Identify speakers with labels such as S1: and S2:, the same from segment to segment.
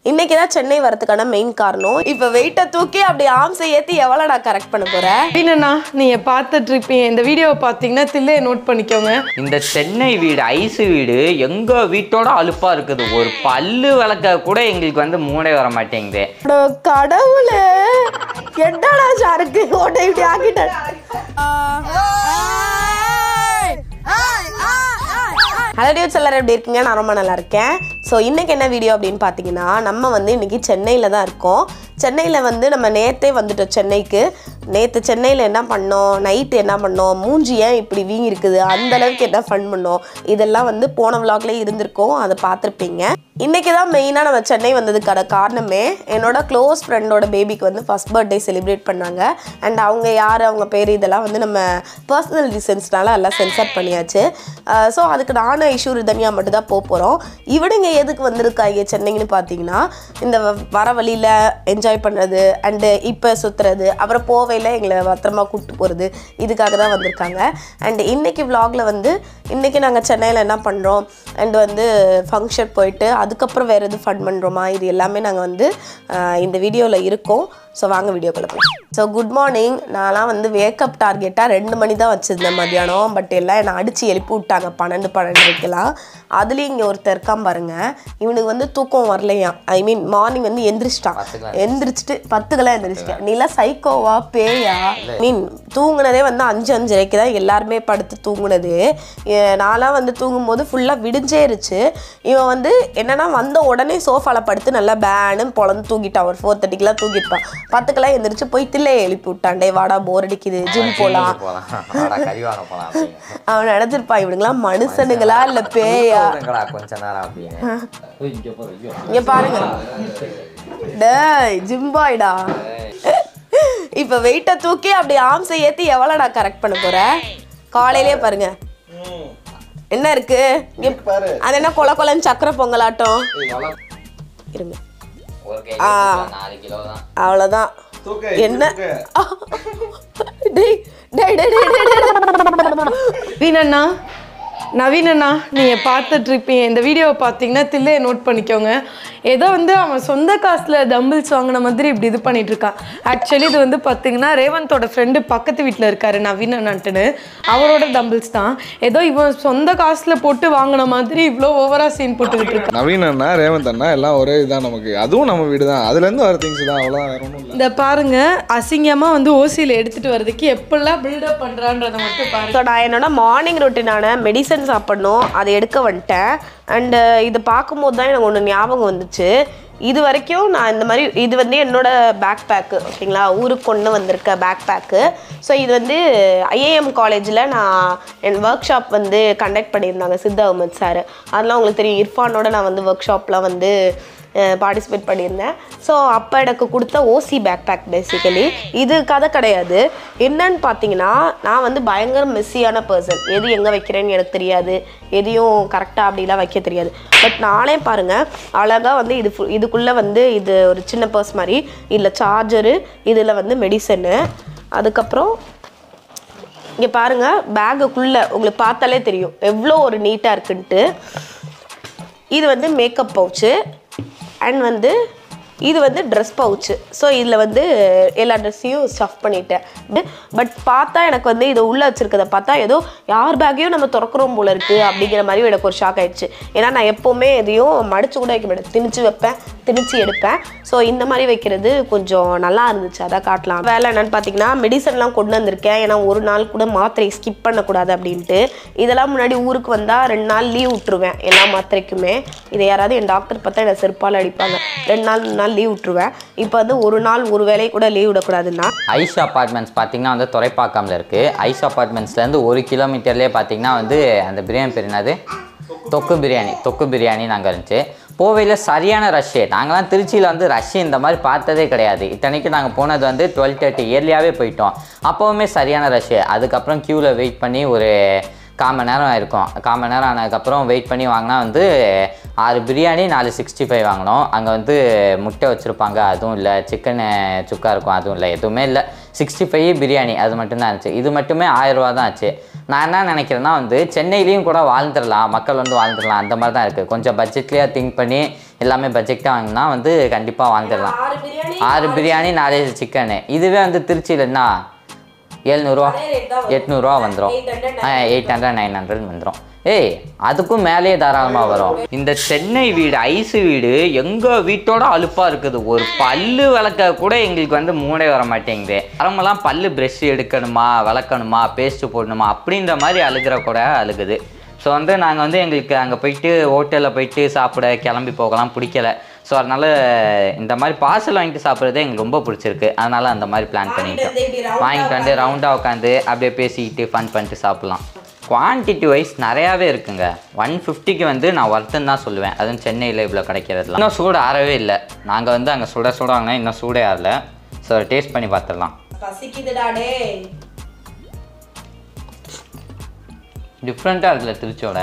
S1: இன்னைக்கு தான் சென்னை வரதுக்கான மெயின் காரணம். இப்போ வெயிட்டை தூக்கி அப்படி ஆம்ஸை ஏற்றி எவ்வளோ நான் கரெக்ட் பண்ண போகிறேன்.
S2: என்னண்ணா நீங்கள் பார்த்துட்டு இருப்பீங்க, இந்த வீடியோவை பார்த்தீங்கன்னா தில்லையை நோட் பண்ணிக்கோங்க.
S3: இந்த சென்னை வீடு ஐஸ் வீடு எங்கள் வீட்டோட அலுப்பாக இருக்குது. ஒரு பல்லு விளக்க கூட எங்களுக்கு வந்து மூடே வர மாட்டேங்குது.
S1: கடவுளே என்னடா சாருக்கு ஓட்டை இப்படி ஆக்கிட்டேன். ஹலோ டியூட்ஸ், எல்லாரும் எப்படி இருக்கீங்க? நான் ரொம்ப நல்லா இருக்கேன். ஸோ இன்றைக்கி என்ன வீடியோ அப்படின்னு பார்த்தீங்கன்னா, நம்ம வந்து இன்றைக்கி சென்னையில் தான் இருக்கோம். சென்னையில் வந்து நம்ம நேற்றே வந்துட்டோம் சென்னைக்கு. நேற்று சென்னையில் என்ன பண்ணோம், நைட்டு என்ன பண்ணோம், மூஞ்சி ஏன் இப்படி வீங்கி இருக்குது, அந்தளவுக்கு என்ன ஃபன் பண்ணோம், இதெல்லாம் வந்து போன விளாக்லேயே இருந்திருக்கோம், அதை பார்த்துருப்பீங்க. இன்றைக்கி தான் மெயினாக நம்ம சென்னை வந்ததுக்கான காரணமே என்னோட க்ளோஸ் ஃப்ரெண்டோட பேபிக்கு வந்து ஃபஸ்ட் பர்த்டே செலிப்ரேட் பண்ணாங்க. அண்ட் அவங்க யார், அவங்க பேர், இதெல்லாம் வந்து நம்ம பர்சனல் ரீசன்ஸ்னால எல்லாம் சென்சர் பண்ணியாச்சு. ஸோ அதுக்கு நானும் ஐஷூர் தனியாக மட்டும் தான் போகிறோம். இவனுங்க எதுக்கு வந்திருக்காங்க சென்னைன்னு பார்த்தீங்கன்னா, இந்த வர வழியில் என்ஜாய் பண்ணுறது அண்டு இப்போ சுற்றுறது, அப்புறம் போவையில் எங்களை பத்திரமா கூப்பிட்டு போகிறது, இதுக்காக தான் வந்திருக்காங்க. அண்டு இன்றைக்கி விலாகில் வந்து இன்றைக்கி நாங்கள் சென்னையில் என்ன பண்ணுறோம் அண்டு வந்து ஃபங்க்ஷன் போயிட்டு அதுக்கப்புறம் வேறு எது ஃபன் பண்ணுறோமா, இது எல்லாமே நாங்கள் வந்து இந்த வீடியோவில் இருக்கோம். ஸோ வாங்க வீடியோக்குள்ள போய். So good morning. நான்லாம் வந்து வேக்கப் டார்கெட்டாக 2 மணி தான் வச்சுருந்தேன் மத்தியானம். பட் எல்லாம் என்னை அடித்து எழுப்பி விட்டாங்க 12:30 அதுலேயும் இங்கே ஒருத்தர் இருக்கான் பாருங்கள், இவனுக்கு வந்து தூக்கம் வரலையாம். ஐ மீன் மார்னிங் வந்து எந்திரிச்சிட்டு 10 எந்திரிச்சிட்டேன். நீலாம் சைக்கோவா பேயா? மீன் தூங்குனதே வந்து 5:05 தான் எல்லாருமே படுத்து தூங்குனது. நான்லாம் வந்து தூங்கும்போது ஃபுல்லாக விடிஞ்சேருச்சு. இவன் வந்து என்னன்னா வந்த உடனே சோஃபாவில் படுத்து நல்லா பேனு பொழந்து தூங்கிட்டான். ஒரு 4:30 தூங்கிட்டான். 10 எந்திரிச்சு போய் தில்லையை எழுப்பி விட்டான்டே, வாடா போர் அடிக்குது, ஜிம் போலாம். அவன் நினைச்சிருப்பான் இவனுங்களாம் மனுஷனுங்களா இல்ல பேயா. இங்க பாருங்க, டேய் ஜிம் பாய்டா. இப்ப வெயிட்டை தூக்கி அப்படி ஆம்ஸை ஏத்தி எவ்வளவு நான் கரெக்ட் பண்ண போறேன். காலையிலேயே பாருங்க என்ன இருக்கு, அது என்ன கொல கொலன்னு சக்கரை பொங்கலாட்டம் இருங்க. அவ்வளவுதான். என்ன
S2: வீணண்ணா, நவீனண்ணா நீங்கள் பார்த்துட்டு இருப்பீங்க, இந்த வீடியோவை பார்த்தீங்கன்னா தில்லையை நோட் பண்ணிக்கோங்க. ஏதோ வந்து அவன் சொந்த காசில் டம்பிள்ஸ் வாங்கின மாதிரி இப்படி இது பண்ணிட்டு இருக்கான். ஆக்சுவலி இது வந்து பார்த்தீங்கன்னா ரேவந்தோட ஃப்ரெண்டு பக்கத்து வீட்டில் இருக்காரு நவீனண்ணான்ட்டுன்னு, அவரோட டம்பிள்ஸ் தான். ஏதோ இவன் சொந்த காசில் போட்டு வாங்கின மாதிரி இவ்வளோ ஓவரா சீன் போட்டுக்கிட்டு இருக்கான்.
S4: நவீனண்ணா ரேவந்த் அண்ணா எல்லாம் ஒரே இதான், நமக்கு அதுவும் நம்ம வீடு தான், அதுலேருந்து வர திங்ஸ் தான், அவ்வளோதான், வேற ஒன்றும் இல்லை.
S2: இந்த பாருங்க அசிங்கமாக வந்து ஓசியில் எடுத்துகிட்டு வர்றதுக்கு எப்படிலாம் பில்டப் பண்ணுறான்றதை மட்டும் பாருங்க.
S1: ஸோ நான் என்னோட மார்னிங் ரொட்டீனான மெடிசன் சாப்பிடணும், அதை எடுக்க வந்துட்டேன். அண்டு இதை பார்க்கும்போது தான் எனக்கு ஒன்று ஞாபகம் வந்துச்சு. இது வரைக்கும் நான் இந்த மாதிரி, இது வந்து என்னோட பேக் பேக்கு, ஓகேங்களா, ஊருக்கு கொண்டு வந்திருக்க பேக் பேக்கு. ஸோ இது வந்து ஐஏஎம் காலேஜில் நான் என் ஒர்க் ஷாப் வந்து கண்டக்ட் பண்ணியிருந்தாங்க சித்த அஹமத் சார். அதெல்லாம் உங்களுக்கு தெரியும், இர்ஃபானோட நான் வந்து ஒர்க் ஷாப்லாம் வந்து பார்ட்டிசிபேட் பண்ணியிருந்தேன். ஸோ அப்போ எனக்கு கொடுத்த ஓசி பேக் பேக். பேசிக்கலி இது கதை கிடையாது. என்னன்னு பார்த்தீங்கன்னா, நான் வந்து பயங்கர மெஸ்ஸியான பர்சன். எது எங்கே வைக்கிறேன்னு எனக்கு தெரியாது, எதையும் கரெக்டாக அப்படிலாம் வைக்க தெரியாது. பட் நானே பாருங்கள் அழகாக வந்து இதுக்குள்ளே வந்து இது ஒரு சின்ன பர்ஸ் மாதிரி, இதில் சார்ஜரு, இதில் வந்து மெடிசனு, அதுக்கப்புறம் இங்கே பாருங்கள் பேக்குக்குள்ளே உங்களுக்கு பார்த்தாலே தெரியும் எவ்வளோ ஒரு நீட்டாக இருக்குன்ட்டு. இது வந்து மேக்கப் பவுச்சு அண்ட் வந்து இது வந்து ட்ரெஸ் பவுச்சு. ஸோ இதில் வந்து எல்லா ட்ரெஸ்ஸையும் ஸ்டஃப் பண்ணிட்டேன். பட் பார்த்தா எனக்கு வந்து இதை உள்ளே வச்சுருக்கதை பார்த்தா ஏதோ யார் பேக்கையும் நம்ம திறக்கிறோம் போல இருக்குது அப்படிங்கிற மாதிரி எனக்கு ஒரு ஷாக் ஆகிடுச்சு. ஏன்னா நான் எப்போவுமே எதையும் மடித்து கூட வைக்க மாட்டேன், திணிச்சு வைப்பேன், திணிச்சு எடுப்பேன். ஸோ இந்த மாதிரி வைக்கிறது கொஞ்சம் நல்லா இருந்துச்சு, அதை காட்டலாம். வேலை என்னென்னு பார்த்தீங்கன்னா, மெடிசன்லாம் கொண்டு வந்திருக்கேன். ஏன்னா ஒரு நாள் கூட மாத்திரை ஸ்கிப் பண்ணக்கூடாது அப்படின்ட்டு. இதெல்லாம் முன்னாடி ஊருக்கு வந்தால் 2 நாள் லீவ் விட்டுருவேன் எல்லா மாத்திரைக்குமே. இதை யாராவது என் டாக்டர் பார்த்தா என்னை செருப்பால் அடிப்பாங்க. 2 நாள் 3 நாள் லீவ் விட்டுருவேன். இப்போ வந்து ஒரு நாள் ஒரு வேலையை கூட லீவ் விடக்கூடாதுன்னா.
S3: ஐஸ் அப்பார்ட்மெண்ட்ஸ் பார்த்தீங்கன்னா வந்து துறைப்பாக்கம்ல இருக்குது. ஐஸ் அப்பார்ட்மெண்ட்ஸ்லேருந்து 1 கிலோமீட்டர்லேயே பார்த்தீங்கன்னா வந்து அந்த பிரியாணி பேர் என்னது, தொக்கு பிரியாணி நாங்கள் இருந்துச்சு. போவையில் சரியான ரஷ்ஷு. நாங்களாம் திருச்சியில் வந்து ரஷ்ஷு இந்த மாதிரி பார்த்ததே கிடையாது. இத்தனைக்கு நாங்கள் போனது வந்து 12:30 இயர்லியாகவே போயிட்டோம். அப்போவுமே சரியான ரஷ்ஷு. அதுக்கப்புறம் க்யூவில் வெயிட் பண்ணி ஒரு 1/4 மணி நேரம் ஆயிருக்கும். 1/4 மணி நேரம் ஆனதுக்கப்புறம் வெயிட் பண்ணி வாங்கினா வந்து 6 பிரியாணி 4 65 வாங்கினோம். அங்கே வந்து முட்டை வச்சுருப்பாங்க, அதுவும் இல்லை. சிக்கனு சுக்கா இருக்கும், அதுவும் இல்லை. எதுவுமே இல்லை. 65 பிரியாணி அது மட்டும்தான் இருந்துச்சு. இது மட்டுமே 1000 ரூபா தான் ஆச்சு. நான் என்ன நினைக்கிறேன்னா வந்து சென்னையிலையும் கூட வாழ்ந்துடலாம், மக்கள் வந்து வாழ்ந்துடலாம், அந்த மாதிரி தான் இருக்குது. கொஞ்சம் பட்ஜெட்லேயே திங்க் பண்ணி எல்லாமே பட்ஜெட்டாக வாங்கினா வந்து கண்டிப்பாக வாழ்ந்துடலாம். 6 பிரியாணி 4 சிக்கனு. இதுவே வந்து திருச்சியிலன்னா 700 800 வந்துடும், 800 900 வந்துடும். ஏய் அதுக்கும் மேலேயே தாராளமாக வரும். இந்த சென்னை வீடு ஐஸு வீடு எங்கள் வீட்டோட அலுப்பாக இருக்குது. ஒரு பல்லு விளக்க கூட எங்களுக்கு வந்து மூடே வர மாட்டேங்குது. வரமெல்லாம் பல்லு ப்ரெஷ் எடுக்கணுமா, விளக்கணுமா, பேஸ்ட்டு போடணுமா அப்படின்ற மாதிரி அழுகிற கூட அழுகுது. ஸோ வந்து நாங்கள் வந்து எங்களுக்கு அங்கே போயிட்டு ஹோட்டலில் போயிட்டு சாப்பிட கிளம்பி போகலாம் பிடிக்கல. ஸோ அதனால் இந்த மாதிரி பார்சல் வாங்கிட்டு சாப்பிட்றதே எங்களுக்கு ரொம்ப பிடிச்சிருக்கு. அதனால் அந்த மாதிரி பிளான் பண்ணிட்டோம். வாங்கிட்டு வந்து ரவுண்டாக உட்காந்து அப்படியே பேசிக்கிட்டு ஃபன் பண்ணிட்டு சாப்பிட்லாம். குவான்டிட்டி வைஸ் நிறையாவே இருக்குங்க. 150க்கு வந்து நான் ஒர்த்துன்னு தான் சொல்லுவேன். அதுவும் சென்னையில் இவ்வளோ கிடைக்கிறதுலாம். இன்னும் சூடு ஆறவே இல்லை. நாங்கள் வந்து அங்கே சுட வாங்கினா இன்னும் சூடே ஆறல. ஸோ டேஸ்ட் பண்ணி பார்த்துடலாம். டிஃப்ரெண்ட்டாக இருக்குல்ல திருச்சியோட.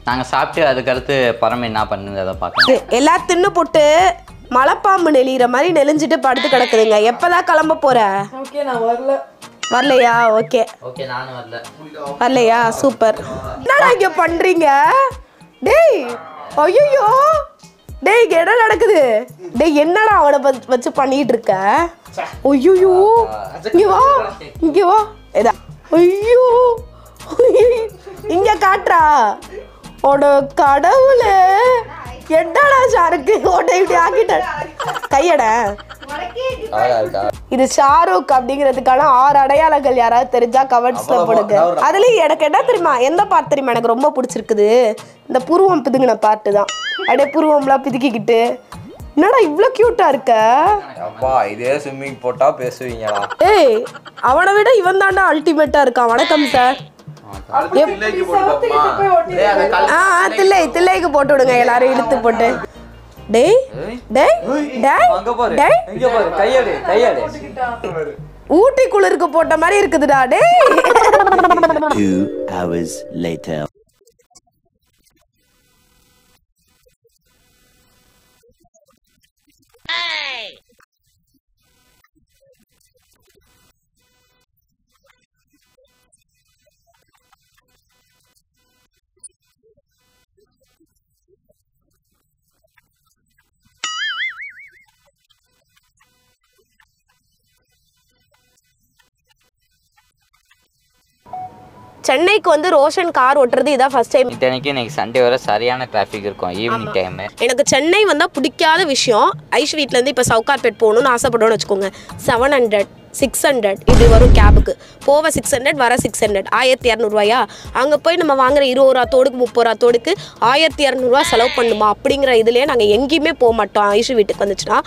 S3: நாங்கள் சாப்பிட்டு அதுக்கடுத்து பரம என்ன பண்ணுங்கிறத பார்க்கலாம்.
S1: எல்லாம் தின்னு போட்டு மலைப்பாம்பு நெளிகிற மாதிரி நெளிஞ்சிட்டு படுத்து கிடக்குதுங்க. எப்போதான் கிளம்ப போற?
S2: ஓகே நான்
S1: வரலையா? ஓகே
S3: ஓகே நானும்
S1: வரலையா? சூப்பர். என்னடா இங்க பண்றீங்க? டேய் ஐயோ டேய் இங்க என்ன நடக்குது? டேய் என்னடா அவனை வச்சு பண்ணிட்டு இருக்க? ஐயோ இங்க வா இங்க வா. ஏதா ஐயோ இங்க காட்டுறா. ஓட கடவுளே என்னடா ஷாருக்கு ஓட இப்படி ஆக்கிட்ட கையட. இது ஷாருக் அப்படிங்கிறதுக்கான 6 அடையாளங்கள் யாராவது தெரிஞ்சா கமெண்ட்ஸ்ல போடுங்க. அதுலயும் எனக்கு என்ன தெரியுமா, எந்த பார்ட் தெரியுமா எனக்கு ரொம்ப பிடிச்சிருக்குது? இந்த புருவம் பிதுங்கின பார்ட்டு தான். அப்படியே புருவம்லாம் பிதுக்கிக்கிட்டு என்னடா இவ்வளோ கியூட்டா இருக்க.
S5: அப்பா இதே ஸ்விம்மிங் போட்டா பேசுவீங்களா?
S1: ஏய் அவனை விட இவன் தாண்டா அல்டிமேட்டா இருக்கான். வணக்கம் சார். தில்லைக்கு போட்டு விடுங்க எல்லாரும் இழுத்து போட்டு. டேய் டேய் டேய் ஊட்டி குளிருக்கு போட்ட மாதிரி இருக்குதுடா. டேய்
S6: 2 hours later.
S1: சென்னைக்கு வந்து ரோஷன் கார் ஓட்டுறது இதான் ஃபர்ஸ்ட் டைம்.
S3: இன்னைக்கு சண்டே வர சரியான டிராஃபிக் இருக்கும் ஈவினிங் டைம்.
S1: எனக்கு சென்னை வந்தால் பிடிக்காத விஷயம், ஐஷ் வீட்டிலேருந்து இப்போ சவுகார்பேட் போகணும்னு ஆசைப்படுவோன்னு வச்சுக்கோங்க. 700 600 இப்படி வரும் கேபுக்கு. போக 600 வர 600 1200 அங்கே போய் நம்ம வாங்குற 20 ரூபா தோடுக்கு 30 ரூபா தோடுக்கு 1200 செலவு பண்ணுமா அப்படிங்கிற இதுலேயே நாங்கள் எங்கேயுமே போக மாட்டோம். ஐஷு வீட்டுக்கு வந்துச்சுன்னா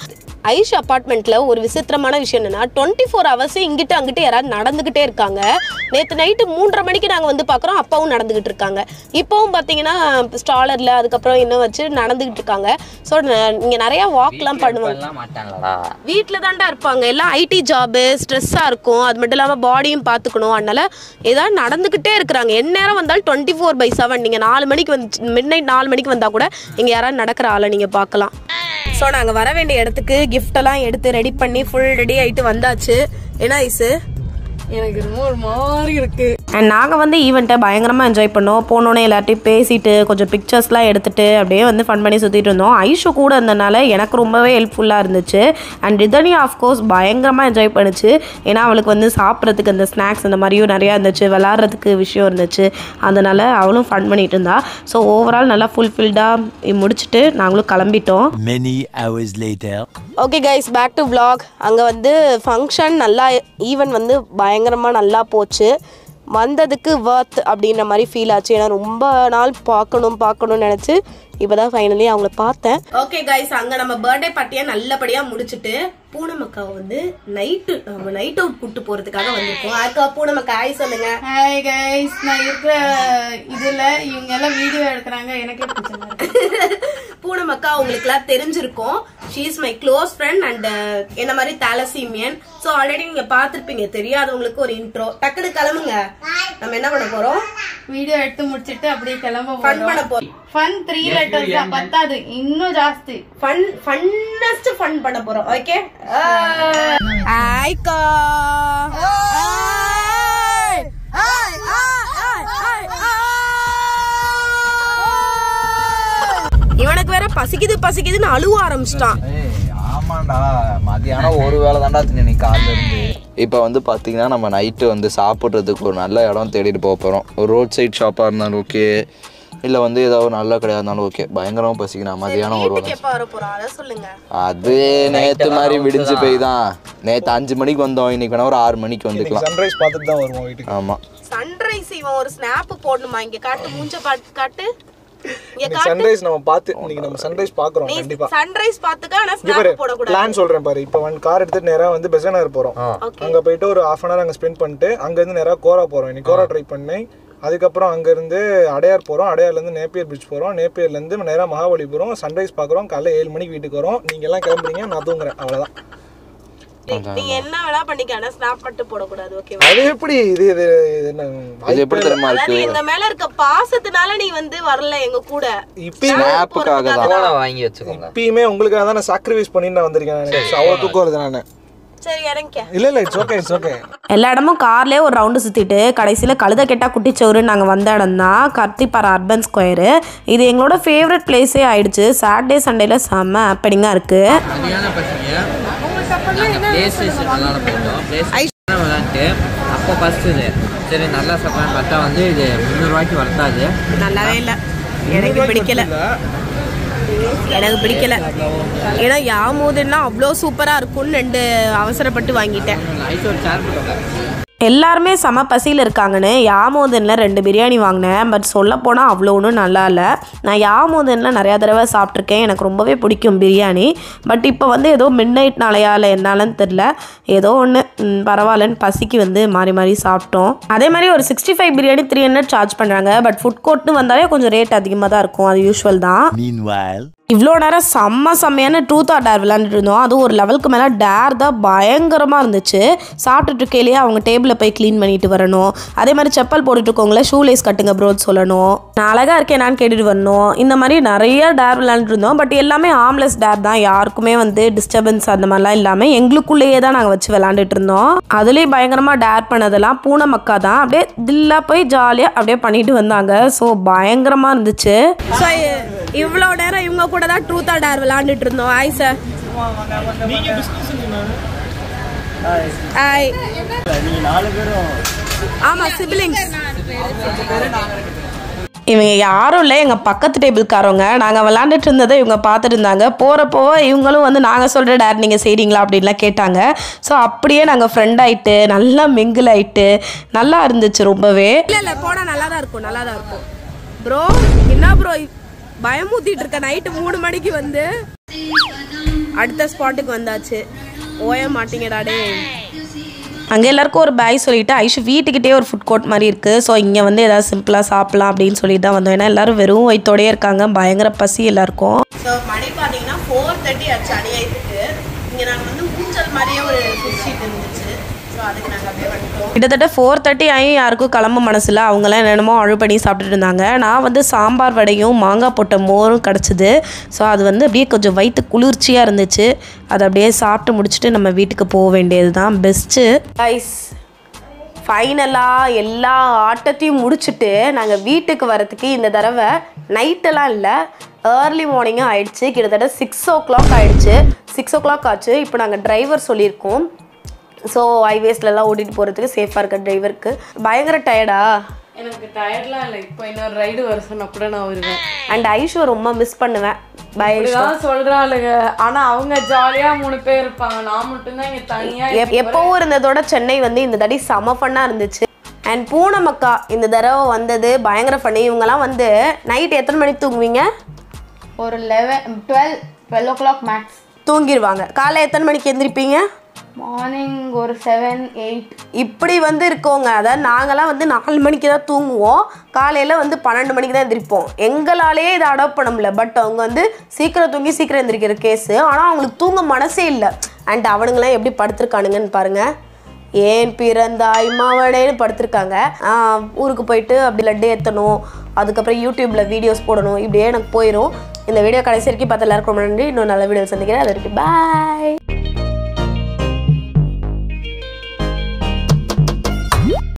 S1: ஐஷ் அப்பார்ட்மெண்ட்டில் ஒரு விசித்திரமான விஷயம் என்னென்னா 24 hours இங்கிட்ட அங்கிட்ட யாராவது நடந்துக்கிட்டே இருக்காங்க. நேற்று நைட்டு 3:30 மணிக்கு நாங்கள் வந்து பார்க்குறோம், அப்பாவும் நடந்துக்கிட்டு இருக்காங்க. இப்போவும் பார்த்தீங்கன்னா ஸ்டாலரில் அதுக்கப்புறம் இன்னும் வச்சு நடந்துக்கிட்டு இருக்காங்க. ஸோ இங்கே நிறையா வாக்லாம் பண்ணுவாங்க. வீட்டில் தாண்டா இருப்பாங்க. எல்லாம் ஐடி ஜாபு, ஸ்ட்ரெஸ்ஸாக இருக்கும். அது மட்டும் இல்லாமல் பாடியும் பார்த்துக்கணும். அதனால் ஏதாவது நடந்துக்கிட்டே இருக்கிறாங்க. எந்நேரம் வந்தாலும் 24/7. நீங்கள் 4 மணிக்கு வந்து மிட்நைட் 4 மணிக்கு வந்தால் கூட இங்கே யாராவது நடக்கிற ஆளை நீங்கள் பார்க்கலாம். ஸோ நாங்கள் வர வேண்டிய இடத்துக்கு கிஃப்டெல்லாம் எடுத்து ரெடி பண்ணி ஃபுல் ரெடி ஆகிட்டு வந்தாச்சு. என்ன ஐஸு?
S2: எனக்கு ரொம்ப ஒரு மாதிரி இருக்கு.
S1: அண்ட் நாங்கள் வந்து ஈவெண்ட்டை பயங்கரமாக என்ஜாய் பண்ணோம். போனோன்னே எல்லார்ட்டையும் பேசிட்டு கொஞ்சம் பிக்சர்ஸ்லாம் எடுத்துகிட்டு அப்படியே வந்து ஃபன் பண்ணி சுற்றிட்டு இருந்தோம். ஐஷு கூட இருந்தனால எனக்கு ரொம்பவே ஹெல்ப்ஃபுல்லாக இருந்துச்சு. அண்ட் ரிதனி ஆஃப்கோர்ஸ் பயங்கரமாக என்ஜாய் பண்ணிச்சு. ஏன்னா அவளுக்கு வந்து சாப்பிட்றதுக்கு அந்த ஸ்நாக்ஸ் அந்த மாதிரியும் நிறையா இருந்துச்சு, விளாட்றதுக்கு விஷயம் இருந்துச்சு. அதனால் அவளும் ஃபன் பண்ணிட்டு இருந்தா. ஸோ ஓவரால் நல்லா ஃபுல்ஃபில்டாக முடிச்சுட்டு நாங்களும் கிளம்பிட்டோம்.
S6: Many hours later.
S1: Okay guys, back to vlog. அங்கே வந்து ஃபங்க்ஷன் நல்லா ஈவெண்ட் வந்து பயங்கரமாக நல்லா போச்சு. வந்ததுக்கு வர்த் அப்படின்ற மாதிரி ஃபீல் ஆச்சு. ஏன்னா ரொம்ப நாள் பார்க்கணும்னு நினச்சி இப்போ தான் ஃபைனலி அவங்கள பார்த்தேன். ஓகே கைஸ், அங்கே நம்ம பர்த்டே பார்ட்டியை நல்லபடியாக முடிச்சுட்டு பூனமக்காவை வந்து நைட் அவுட் கூப்பிட்டு போகிறதுக்காக வந்திருக்கோம். அக்கா பூனமக்கா ஹாய் சொல்லுங்க.
S2: ஹாய் கைஸ், நான் இருக்கிற இதில் இவங்க எல்லாம் வீடியோ எடுக்கிறாங்க. எனக்கே பிடிச்சது.
S1: பூனமக்கா உங்களுக்குலாம் தெரிஞ்சிருக்கும். She is my close friend and என்ன மாதிரி தாலசீமியன். ஸோ ஆல்ரெடி நீங்கள் பார்த்துருப்பீங்க. தெரியாதவங்களுக்கு ஒரு இன்ட்ரோ. டக்குனு கிளம்புங்க. நம்ம என்ன பண்ண போகிறோம்?
S2: வீடியோ எடுத்து முடிச்சிட்டு அப்படியே கிளம்ப
S1: ஃபன் பண்ண போறோம்.
S2: ஃபன் 3 letters தான், பத்தாது, இன்னும் ஜாஸ்தி
S1: ஃபன்னஸ்ட் ஃபன் பண்ண போறோம். ஓகே ஹாய்க்கா. இவனுக்கு வேற பசிக்குதுன்னு அழுவ ஆரம்பிச்சிட்டான்.
S5: ஆமாண்டா, மதியானம் ஒரு வேளை தாண்டா நீ காலைல இருந்து. இப்போ வந்து பார்த்தீங்கன்னா நம்ம நைட்டு வந்து சாப்பிட்றதுக்கு ஒரு நல்ல இடம் தேடிட்டு போக போகிறோம். ஒரு ரோட் சைட் ஷாப்பாக இருந்தாலும் ஓகே, இல்லை வந்து ஏதாவது ஒரு நல்ல கடையாக இருந்தாலும் ஓகே. பயங்கரமாக பசிக்கணும். மதியானம் ஒரு அது நேற்று மாதிரி விடிஞ்சு போய் தான். நேற்று 5 மணிக்கு வந்தோம், இன்னைக்கு வேணா ஒரு 6 மணிக்கு வந்துக்கலாம்.
S4: சன்ரைஸ் பார்த்துட்டு தான் வருவோம் வீட்டுக்கு.
S5: ஆமாம்,
S1: சன்ரைஸ். இவன் ஒரு ஸ்னாப் போடணுமா? இங்க காட்டு, மூஞ்ச காட்டு.
S4: சன்ரைஸ் நம்ம பார்த்து இன்னைக்கு நம்ம சன்ரைஸ் பார்க்குறோம். கண்டிப்பா
S1: சன்ரைஸ் பார்த்துக்க. ஆனா ஸ்னாப் போட கூடாது.
S4: பிளான் சொல்றேன் பாரு. இப்போ கார் எடுத்துட்டு நேரா வந்து பெசனர் போறோம். அங்க போயிட்டு ஒரு 1/2 hour அங்க ஸ்பெண்ட் பண்ணிட்டு அங்க இருந்து நேரா கோரா போறோம். இன்னைக்கு கோரா ட்ரை பண்ணேன். அதுக்கப்புறம் அங்க இருந்து அடையார் போறோம். அடையார்ல இருந்து நேப்பியர் பீச் போறோம். நேப்பியர்ல இருந்து நேரா மகாபலிபுரம் சன்ரைஸ் பார்க்குறோம். காலைல 7 மணிக்கு வீட்டுக்கு வரோம். நீங்க எல்லாம் கிளம்புறீங்க, நான் தூங்குறேன். அவ்வளவுதான்.
S1: நீங்க என்ன வேணா பண்ணிக்க, ஆனா ஸ்னாப் மட்டும் போட கூடாது. ஓகேவா?
S4: அது எப்படி இது என்ன
S5: இது எப்படி தெரியுமா இருக்கு?
S1: எங்க மேல இருக்க பாசத்தினால நீ வந்து வரல எங்க கூட.
S5: ஸ்னாப்புக்காக தான் வாங்கி வச்சுக்கோங்க.
S4: இப்பயுமே உங்களுக்காக தான் நான் சாக்ரிஃபைஸ் பண்ணி நான் வந்திருக்கேன். அவ்வளோ தூக்கம் வருது. நான்
S1: சரி இறங்க.
S4: இல்ல இட்ஸ் ஓகே.
S1: எல்லா இடமும் கார்லேயே ஒரு ரவுண்டு சுற்றிட்டு கடைசியில் கழுத கெட்டா குட்டிச்சோறு நாங்கள் வந்த இடம் தான் கர்த்திப்பாறை அர்பன் ஸ்கொயரு. இது எங்களோட ஃபேவரட் பிளேஸே ஆயிடுச்சு. சாட்டர்டே சண்டேல செம்ம ஹாப்பனிங்காக இருக்குது.
S3: அப்போ ஃபஸ்ட்டு சரி நல்லா சாப்பிட்லான்னு பார்த்தா வந்து இது 300 ரூபாய்க்கு வர்த்தாது.
S1: நல்லாவே இல்லை, எனக்கு பிடிக்கல. ஏன்னா யாமோதுன்னா அவ்வளோ சூப்பராக இருக்கும்னு 2 அவசரப்பட்டு வாங்கிட்டேன். எல்லாருமே செம பசியில் இருக்காங்கன்னு யாமோதனில் 2 பிரியாணி வாங்கினேன். பட் சொல்லப்போனால் அவ்வளோ ஒன்றும் நல்லா இல்லை. நான் யாமோதனில் நிறையா தடவை சாப்பிட்ருக்கேன். எனக்கு ரொம்பவே பிடிக்கும் பிரியாணி. பட் இப்போ வந்து ஏதோ மிட் நைட்னாலையா இல்லை என்னாலன்னு தெரில, ஏதோ ஒன்று பரவாயில்லன்னு பசிக்கு வந்து மாறி சாப்பிட்டோம். அதே மாதிரி ஒரு 65 பிரியாணி 300 சார்ஜ் பண்ணுறாங்க. பட் ஃபுட் கோர்ட்னு வந்தாலே கொஞ்சம் ரேட் அதிகமாக தான் இருக்கும். அது யூஸ்வல் தான்.
S6: Meanwhile,
S1: இவ்வளோ நேரம் செம்மையான ட்ரூத் ஆர் டேர் விளையாண்டுட்டு இருந்தோம். அதுவும் ஒரு லெவலுக்கு மேலே டேர் தான் பயங்கரமாக இருந்துச்சு. சாப்பிட்டுட்டு இருக்கையிலேயே அவங்க டேபிளை போய் க்ளீன் பண்ணிட்டு வரணும். அதே மாதிரி செப்பல் போட்டுட்டு இருக்கவங்கள ஷூ லேஸ் கட்டுங்க ப்ரோன்னு சொல்லணும். நான் அழகாக இருக்கேன் நான் கேட்டுட்டு வரணும். இந்த மாதிரி நிறைய டேர் விளையாண்டுட்டு இருந்தோம். பட் எல்லாமே ஆம்லெஸ் டேர் தான். யாருக்குமே வந்து டிஸ்டர்பன்ஸ் அந்த மாதிரிலாம் இல்லாமல் எங்களுக்குள்ளேயே தான் நாங்கள் வச்சு விளையாண்டுட்டு இருந்தோம். அதுலேயும் பயங்கரமாக டேர் பண்ணதெல்லாம் பூனை மக்கா தான். அப்படியே தில்லாக போய் ஜாலியாக அப்படியே பண்ணிட்டு வந்தாங்க. ஸோ பயங்கரமாக இருந்துச்சு. ஸோ இவ்வளோ நேரம் இவங்க கூட தான் ட்ரூத் ஆர் டேர் விளையாண்டுட்டு இருந்தோம். Hi sir. ஹாய். ஆமாம் சிப்லிங்ஸ். இவங்க யாரும் இல்லை, எங்கள் பக்கத்து டேபிள்காரவங்க. நாங்கள் விளாண்டுட்டு இருந்ததை இவங்க பார்த்துட்டு இருந்தாங்க. போகிறப்போ இவங்களும் வந்து நாங்கள் சொல்கிற டேர் நீங்கள் செய்கிறீங்களா அப்படின்லாம் கேட்டாங்க. ஸோ அப்படியே நாங்கள் ஃப்ரெண்ட் ஆகிட்டு நல்லா மிங்கிள் ஆகிட்டு நல்லா இருந்துச்சு ரொம்பவே. இல்லை போனால் நல்லா தான் இருக்கும். ப்ரோ என்ன ப்ரோ பயமூத்திட்டு இருக்க? நைட்டு 3 மணிக்கு வந்து அடுத்த ஸ்பாட்டுக்கு வந்தாச்சு. ஓய மாட்டீங்கடாடே. அங்கே எல்லாருக்கும் ஒரு பாய் சொல்லிவிட்டு ஐஷு வீட்டுக்கிட்டே ஒரு ஃபுட் கோர்ட் மாதிரி இருக்குது. ஸோ இங்கே வந்து ஏதாவது சிம்பிளாக சாப்பிட்லாம் அப்படின்னு சொல்லிட்டு தான் வந்தோம். ஏன்னா எல்லோரும் வெறும் வயிற்றோடயே இருக்காங்க. பயங்கர பசி எல்லாருக்கும். ஸோ மணி பார்த்தீங்கன்னா 4:30 ஆச்சு அணியாயிருக்கு. இங்கே நாங்கள் வந்து ஊஞ்சல் மாதிரியே ஒரு ஃபுட் ஷீட் இருந்துச்சு. கிட்டத்தட்ட 4:30 ஆகி யாருக்கும் கிளம்ப மனசில் அவங்களாம் என்னென்னமோ ஆர்டர் பண்ணி சாப்பிட்டுட்டு இருந்தாங்க. நான் வந்து சாம்பார் வடையும் மாங்காய் போட்ட மோரும் கிடச்சிது. ஸோ அது வந்து அப்படியே கொஞ்சம் வயிற்று குளிர்ச்சியாக இருந்துச்சு. அதை அப்படியே சாப்பிட்டு முடிச்சுட்டு நம்ம வீட்டுக்கு போக வேண்டியது தான் பெஸ்ட்டு. கைஸ் ஃபைனலாக எல்லா ஆட்டத்தையும் முடிச்சுட்டு நாங்கள் வீட்டுக்கு வரத்துக்கு இந்த தடவை நைட்டெல்லாம் இல்லை, ஏர்லி மார்னிங்காக ஆயிடுச்சு. கிட்டத்தட்ட 6 o'clock ஆயிடுச்சு. 6 o'clock ஆச்சு. இப்போ நாங்கள் டிரைவர் சொல்லியிருக்கோம். ஸோ ஹைவேஸ்லலாம் ஓட்டிகிட்டு போகிறதுக்கு சேஃபாக இருக்க டிரைவருக்கு. பயங்கர டயர்டா?
S2: எனக்கு டயர்ட்லாம் இல்லை. இப்போ இன்னொரு ரைடு வர சொன்னா கூட நான் வருவேன்.
S1: அண்ட் ஐஷுவை ரொம்ப மிஸ் பண்ணுவேன்.
S2: பயங்கரம் சொல்கிறாளுங்க. ஆனால் அவங்க ஜாலியாக 3 பேர் இருப்பாங்க. நான் மட்டும்தான் இங்கே தனியாக.
S1: எப்போவும் இருந்ததோட சென்னை வந்து இந்த தடவை செம ஃபன்னாக இருந்துச்சு. அண்ட் பூனை மக்கா இந்த தடவை வந்தது பயங்கர ஃபன்னு. இவங்கெல்லாம் வந்து நைட் எத்தனை மணிக்கு தூங்குவீங்க?
S7: ஒரு 12 o'clock மேக்ஸ்
S1: தூங்கிடுவாங்க. காலை எத்தனை மணிக்கு எழுந்திரிப்பீங்க?
S7: மார்னிங் ஒரு 7, 8
S1: இப்படி வந்து இருக்கோங்க. அதாவது நாங்களாம் வந்து 4 மணிக்கு தான் தூங்குவோம். காலையில் வந்து 12 மணிக்கு தான் எந்திரிப்போம். எங்களாலேயே இதை அடாப்ட் பண்ண முடியல. பட் அவங்க வந்து சீக்கிரம் தூங்கி சீக்கிரம் எந்திரிக்கிற கேஸு. ஆனால் அவங்களுக்கு தூங்க மனசே இல்லை. அண்ட் அவனுங்களாம் எப்படி படுத்துருக்கானுங்கன்னு பாருங்கள். ஏன் பிறந்தாய் மாவனேன்னு படுத்திருக்காங்க. ஊருக்கு போயிட்டு அப்படி லட்டு ஏற்றணும், அதுக்கப்புறம் யூடியூப்பில் வீடியோஸ் போடணும், இப்படியே எனக்கு போயிடும். இந்த வீடியோ கடைசி வரைக்கும் பார்த்து எல்லாருக்கும் ரொம்ப நன்றி. இன்னும் நல்ல வீடியோ சந்திக்கிறேன். அது வரைக்கும் பாய்.